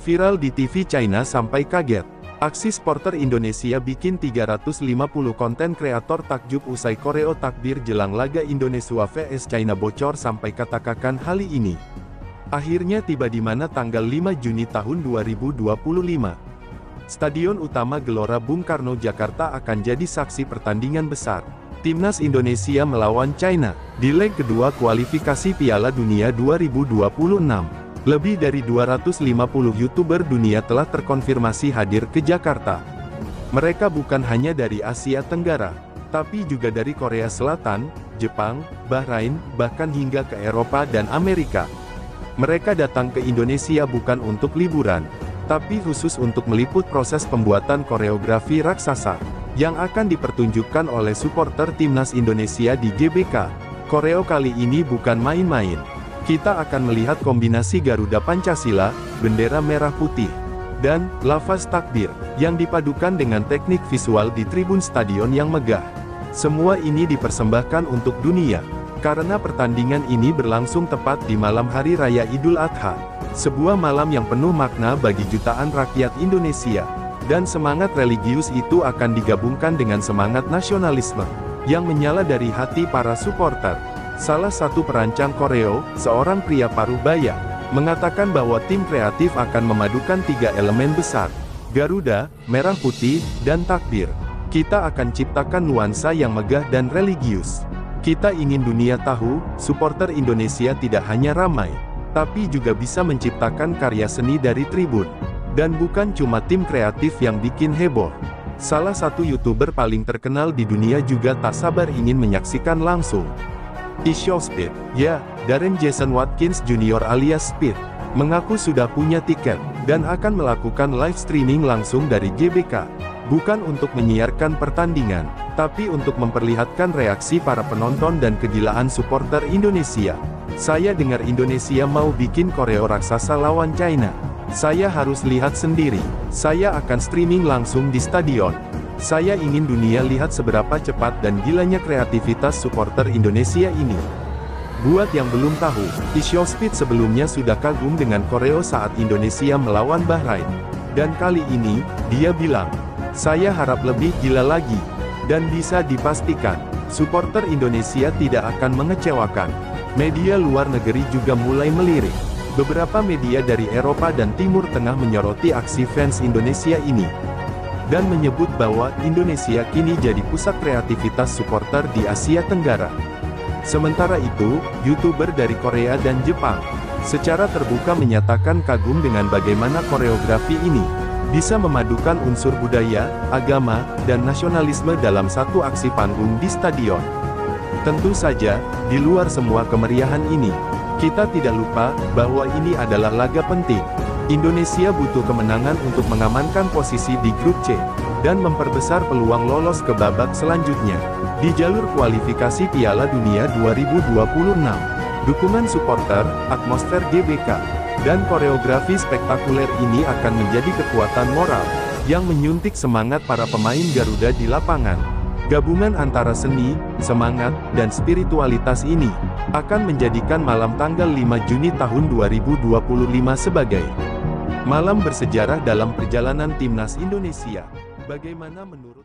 Viral di TV China sampai kaget. Aksi supporter Indonesia bikin 350 konten kreator takjub usai koreo takbir jelang laga Indonesia vs China bocor sampai katakan kali ini. Akhirnya tiba di mana tanggal 5 Juni tahun 2025. Stadion utama Gelora Bung Karno Jakarta akan jadi saksi pertandingan besar. Timnas Indonesia melawan China, di leg kedua kualifikasi Piala Dunia 2026. Lebih dari 250 YouTuber dunia telah terkonfirmasi hadir ke Jakarta. Mereka bukan hanya dari Asia Tenggara, tapi juga dari Korea Selatan, Jepang, Bahrain, bahkan hingga ke Eropa dan Amerika. Mereka datang ke Indonesia bukan untuk liburan, tapi khusus untuk meliput proses pembuatan koreografi raksasa, yang akan dipertunjukkan oleh supporter Timnas Indonesia di GBK. Koreo kali ini bukan main-main. Kita akan melihat kombinasi Garuda Pancasila, bendera merah putih, dan lafaz takbir, yang dipadukan dengan teknik visual di tribun stadion yang megah. Semua ini dipersembahkan untuk dunia, karena pertandingan ini berlangsung tepat di malam Hari Raya Idul Adha, sebuah malam yang penuh makna bagi jutaan rakyat Indonesia, dan semangat religius itu akan digabungkan dengan semangat nasionalisme, yang menyala dari hati para supporter. Salah satu perancang koreo, seorang pria Parubaya, mengatakan bahwa tim kreatif akan memadukan 3 elemen besar: Garuda, merah putih, dan takbir. Kita akan ciptakan nuansa yang megah dan religius. Kita ingin dunia tahu, supporter Indonesia tidak hanya ramai, tapi juga bisa menciptakan karya seni dari tribun. Dan bukan cuma tim kreatif yang bikin heboh. Salah satu YouTuber paling terkenal di dunia juga tak sabar ingin menyaksikan langsung. Isyo Speed, ya, Darren Jason Watkins Jr. alias Speed, mengaku sudah punya tiket, dan akan melakukan live streaming langsung dari GBK. Bukan untuk menyiarkan pertandingan, tapi untuk memperlihatkan reaksi para penonton dan kegilaan supporter Indonesia. Saya dengar Indonesia mau bikin koreo raksasa lawan China. Saya harus lihat sendiri. Saya akan streaming langsung di stadion. Saya ingin dunia lihat seberapa cepat dan gilanya kreativitas supporter Indonesia ini. Buat yang belum tahu, Isyo Speed sebelumnya sudah kagum dengan koreo saat Indonesia melawan Bahrain. Dan kali ini, dia bilang, "Saya harap lebih gila lagi." Dan bisa dipastikan, supporter Indonesia tidak akan mengecewakan. Media luar negeri juga mulai melirik. Beberapa media dari Eropa dan Timur Tengah menyoroti aksi fans Indonesia ini, dan menyebut bahwa Indonesia kini jadi pusat kreativitas supporter di Asia Tenggara. Sementara itu, YouTuber dari Korea dan Jepang, secara terbuka menyatakan kagum dengan bagaimana koreografi ini, bisa memadukan unsur budaya, agama, dan nasionalisme dalam satu aksi panggung di stadion. Tentu saja, di luar semua kemeriahan ini, kita tidak lupa bahwa ini adalah laga penting. Indonesia butuh kemenangan untuk mengamankan posisi di grup C, dan memperbesar peluang lolos ke babak selanjutnya, di jalur kualifikasi Piala Dunia 2026. Dukungan supporter, atmosfer GBK, dan koreografi spektakuler ini akan menjadi kekuatan moral, yang menyuntik semangat para pemain Garuda di lapangan. Gabungan antara seni, semangat, dan spiritualitas ini, akan menjadikan malam tanggal 5 Juni tahun 2025 sebagai malam bersejarah dalam perjalanan Timnas Indonesia. Bagaimana menurut